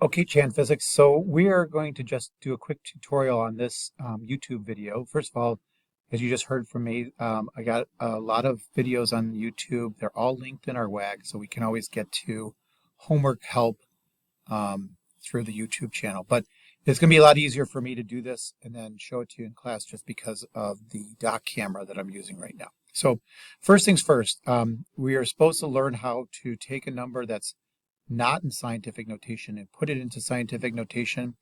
Okay, Chan Physics. So we are going to just do a quick tutorial on this YouTube video. First of all, as you just heard from me, I got a lot of videos on YouTube. They're all linked in our WAG, so we can always get to homework help through the YouTube channel. But it's going to be a lot easier for me to do this and then show it to you in class just because of the dock camera that I'm using right now. So first things first, we are supposed to learn how to take a number that's not in scientific notation and put it into scientific notation.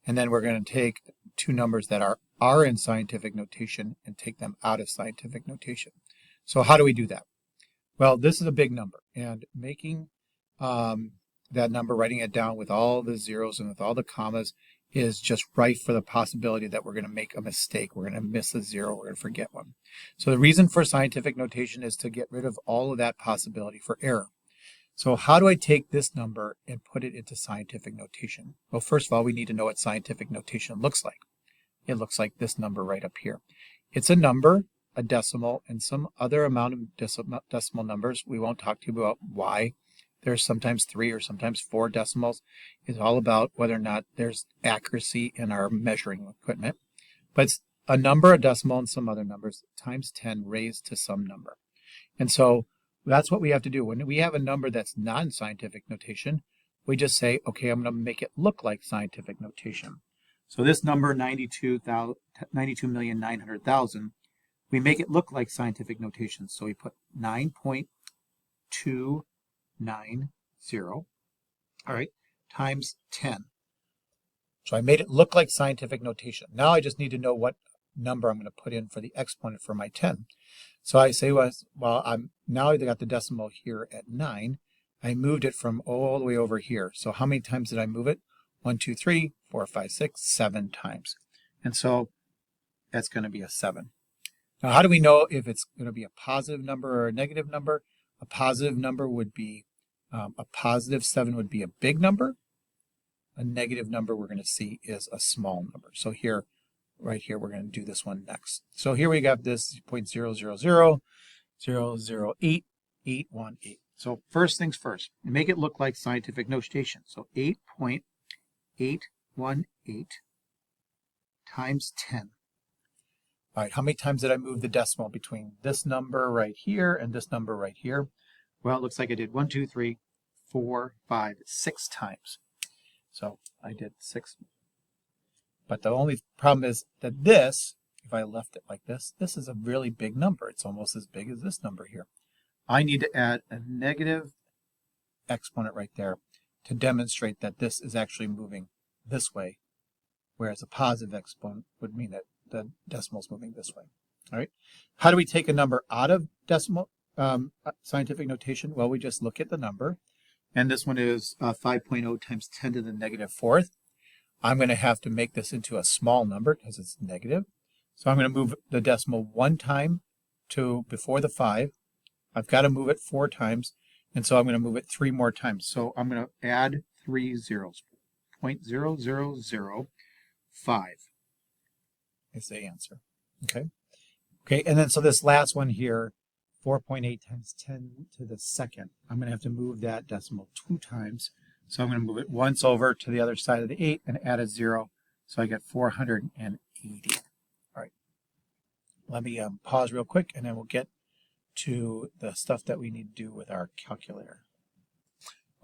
And then we're going to take two numbers that are in scientific notation and take them out of scientific notation. So how do we do that? Well, this is a big number, and making that number, writing it down with all the zeros and with all the commas is just rife for the possibility that we're going to make a mistake. We're going to miss a zero. We're going to forget one. So the reason for scientific notation is to get rid of all of that possibility for error. So how do I take this number and put it into scientific notation? Well, first of all, we need to know what scientific notation looks like. It looks like this number right up here. It's a number, a decimal, and some other amount of decimal numbers. We won't talk to you about why there's sometimes 3 or sometimes 4 decimals. It's all about whether or not there's accuracy in our measuring equipment. But it's a number, a decimal, and some other numbers times 10 raised to some number. And so that's what we have to do. When we have a number that's not in scientific notation, we just say, okay, I'm going to make it look like scientific notation. So this number, 92,900,000, we make it look like scientific notation. So we put 9.290, all right, times 10. So I made it look like scientific notation. Now I just need to know what number I'm going to put in for the exponent for my 10. So I say, well, now I got the decimal here at 9. I moved it from all the way over here. So how many times did I move it? 1, 2, 3, 4, 5, 6, 7 times. And so that's going to be a 7. Now, how do we know if it's going to be a positive number or a negative number? A positive number would be, a positive 7 would be a big number. A negative number we're going to see is a small number. So here, right here, we're going to do this one next. So here we got this 0.000008818. So first things first, make it look like scientific notation. So 8.818 times 10. All right, how many times did I move the decimal between this number right here and this number right here? Well, it looks like I did 1, 2, 3, 4, 5, 6 times. So I did 6. But the only problem is that this, if I left it like this is a really big number. It's almost as big as this number here. I need to add a negative exponent right there to demonstrate that this is actually moving this way, whereas a positive exponent would mean that the decimal is moving this way. All right. How do we take a number out of decimal scientific notation? Well, we just look at the number, and this one is 5.0 times 10 to the negative 4th. I'm going to have to make this into a small number because it's negative. So I'm going to move the decimal 1 time to before the 5. I've got to move it 4 times, and so I'm going to move it 3 more times. So I'm going to add 3 zeros. 0.0005 is the answer. Okay. Okay, and then so this last one here, 4.8 times 10 to the 2nd. I'm going to have to move that decimal 2 times. So I'm going to move it once over to the other side of the 8 and add a 0. So I get 480. All right. Let me pause real quick, and then we'll get to the stuff that we need to do with our calculator.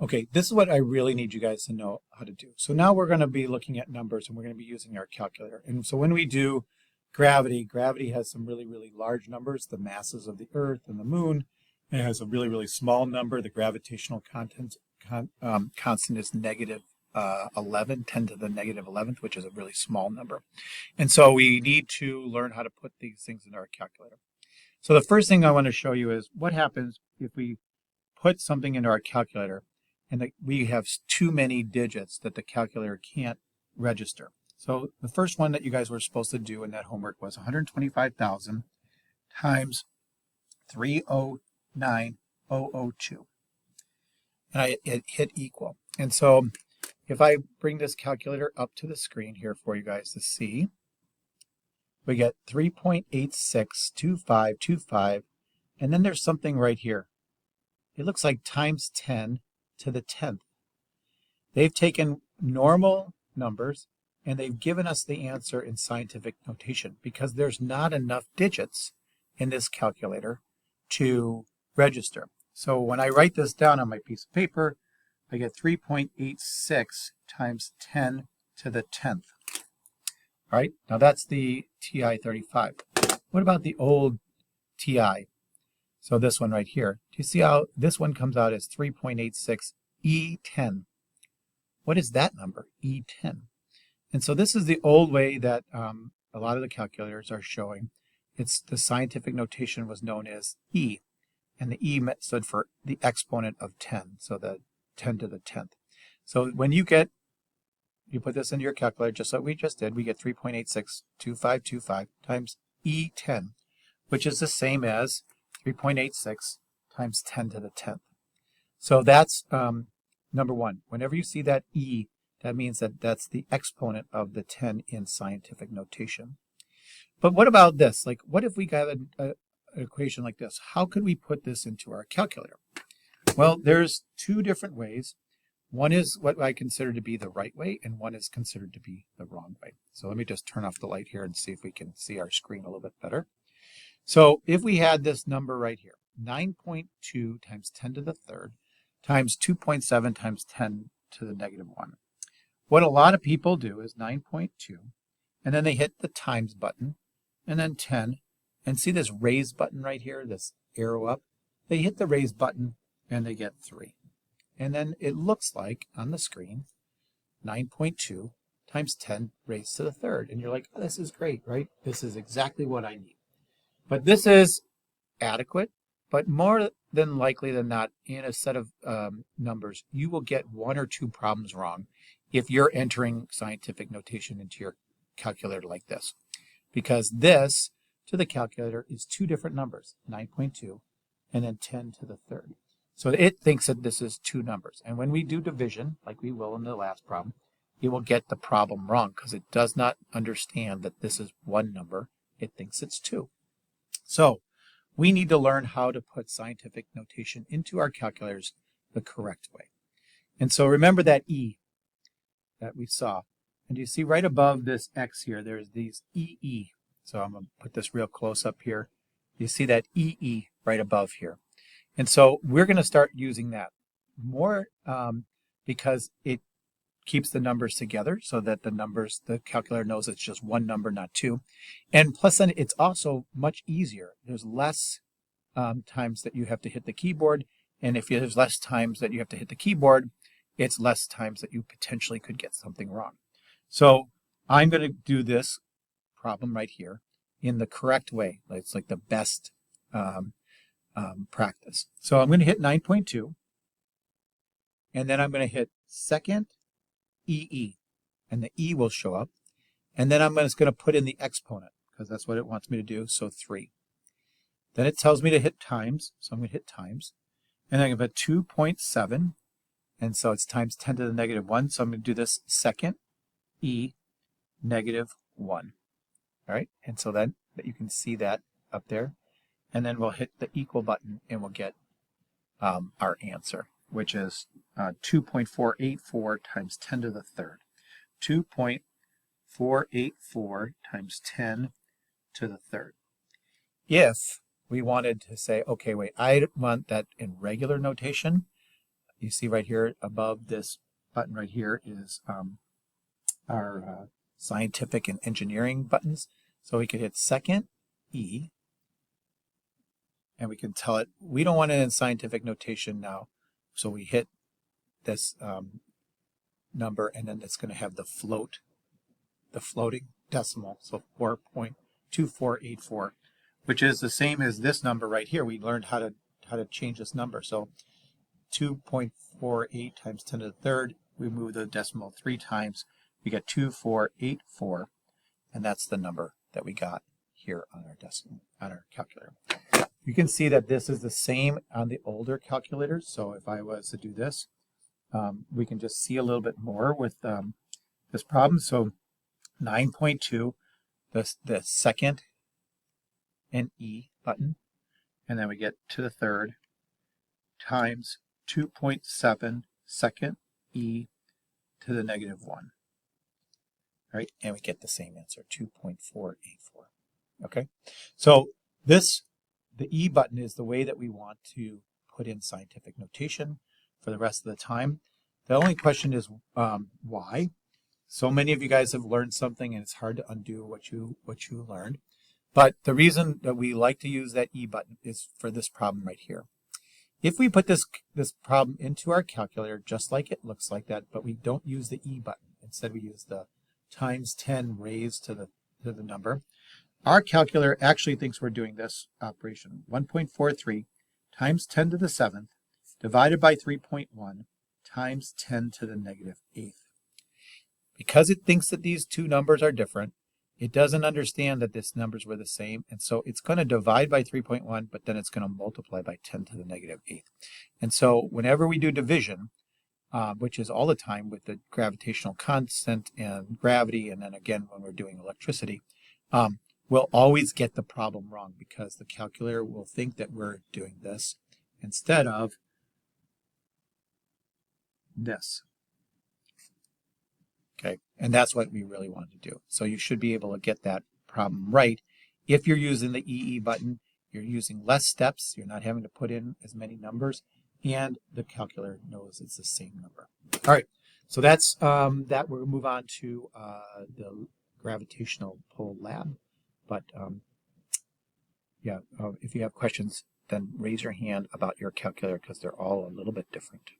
Okay, this is what I really need you guys to know how to do. So now we're going to be looking at numbers, and we're going to be using our calculator. And so when we do gravity has some really, really large numbers, the masses of the Earth and the Moon. It has a really, really small number. The gravitational constant is negative 11, 10 to the negative 11th, which is a really small number. And so we need to learn how to put these things in our calculator. So the first thing I want to show you is what happens if we put something into our calculator and we have too many digits that the calculator can't register. So the first one that you guys were supposed to do in that homework was 125,000 times 309,002. And it hit equal. And so if I bring this calculator up to the screen here for you guys to see, we get 3.862525, and then there's something right here. It looks like times 10 to the 10th. They've taken normal numbers, and they've given us the answer in scientific notation because there's not enough digits in this calculator to register. So when I write this down on my piece of paper, I get 3.86 times 10 to the 10th. All right, now that's the TI-35. What about the old TI? So this one right here. Do you see how this one comes out as 3.86 E10? What is that number, E10? And so this is the old way that a lot of the calculators are showing. It's the scientific notation was known as E, and the E stood for the exponent of 10, so the 10 to the 10th. So when you put this into your calculator, just like we just did, we get 3.862525 times E10, which is the same as 3.86 times 10 to the 10th. So that's number one. Whenever you see that E, that means that that's the exponent of the 10 in scientific notation. But what about this? Like, what if we got an equation like this? How could we put this into our calculator? Well, there's two different ways. One is what I consider to be the right way, and one is considered to be the wrong way. So let me just turn off the light here and see if we can see our screen a little bit better. So if we had this number right here, 9.2 times 10 to the third times 2.7 times 10 to the negative 1. What a lot of people do is 9.2, and then they hit the times button, and then 10, and see this raise button right here, this arrow up? They hit the raise button, and they get 3. And then it looks like, on the screen, 9.2 times 10 raised to the third. And you're like, oh, this is great, right? This is exactly what I need. But this is adequate, but more than likely than not, in a set of numbers, you will get one or two problems wrong if you're entering scientific notation into your calculator like this. Because this, to the calculator, is two different numbers, 9.2 and then 10 to the third. So it thinks that this is two numbers. And when we do division, like we will in the last problem, it will get the problem wrong because it does not understand that this is one number. It thinks it's two. So we need to learn how to put scientific notation into our calculators the correct way. And so remember that E that we saw. And you see right above this X here, there's these EE. So I'm going to put this real close up here. You see that EE right above here. And so we're going to start using that more because it keeps the numbers together so that the calculator knows it's just one number, not two. And plus then it's also much easier. There's less times that you have to hit the keyboard. And if there's less times that you have to hit the keyboard, it's less times that you potentially could get something wrong. So I'm going to do this problem right here in the correct way. It's like the best practice. So I'm going to hit 9.2, and then I'm going to hit second EE, and the E will show up, and then I'm just going to put in the exponent because that's what it wants me to do, so 3. Then it tells me to hit times, so I'm going to hit times, and then I'm going to put 2.7, and so it's times 10 to the negative 1, so I'm going to do this second E negative 1. All right, and so then that you can see that up there. And then we'll hit the equal button and we'll get our answer, which is 2.484 times 10 to the third. 2.484 times 10 to the third. If we wanted to say, okay, wait, I want that in regular notation, you see right here above this button right here is our scientific and engineering buttons. So we could hit second E, and we can tell it we don't want it in scientific notation now. So we hit this number, and then it's going to have the floating decimal, so 4.2484, which is the same as this number right here. We learned how to change this number. So 2.48 times 10 to the third, we move the decimal 3 times, we get 2484, and that's the number that we got here on our decimal, on our calculator. You can see that this is the same on the older calculators. So if I was to do this, we can just see a little bit more with this problem. So 9.2, the second and E button, and then we get to the third, times 2.7 second E to the negative 1. Right? And we get the same answer, 2.484. Okay? So this, the E button is the way that we want to put in scientific notation for the rest of the time. The only question is why? So many of you guys have learned something and it's hard to undo what you learned. But the reason that we like to use that E button is for this problem right here. If we put this problem into our calculator just like it looks like that, but we don't use the E button, instead we use the times 10 raised to the number, our calculator actually thinks we're doing this operation, 1.43 times 10 to the 7th divided by 3.1 times 10 to the negative 8th. Because it thinks that these two numbers are different, it doesn't understand that these numbers were the same, and so it's going to divide by 3.1, but then it's going to multiply by 10 to the negative 8th. And so whenever we do division, which is all the time with the gravitational constant and gravity, and then again when we're doing electricity, we'll always get the problem wrong because the calculator will think that we're doing this instead of this. Okay, and that's what we really want to do. So you should be able to get that problem right. If you're using the EE button, you're using less steps, you're not having to put in as many numbers, and the calculator knows it's the same number. All right, so that's that. We'll move on to the gravitational pull lab. But yeah, if you have questions, then raise your hand about your calculator because they're all a little bit different.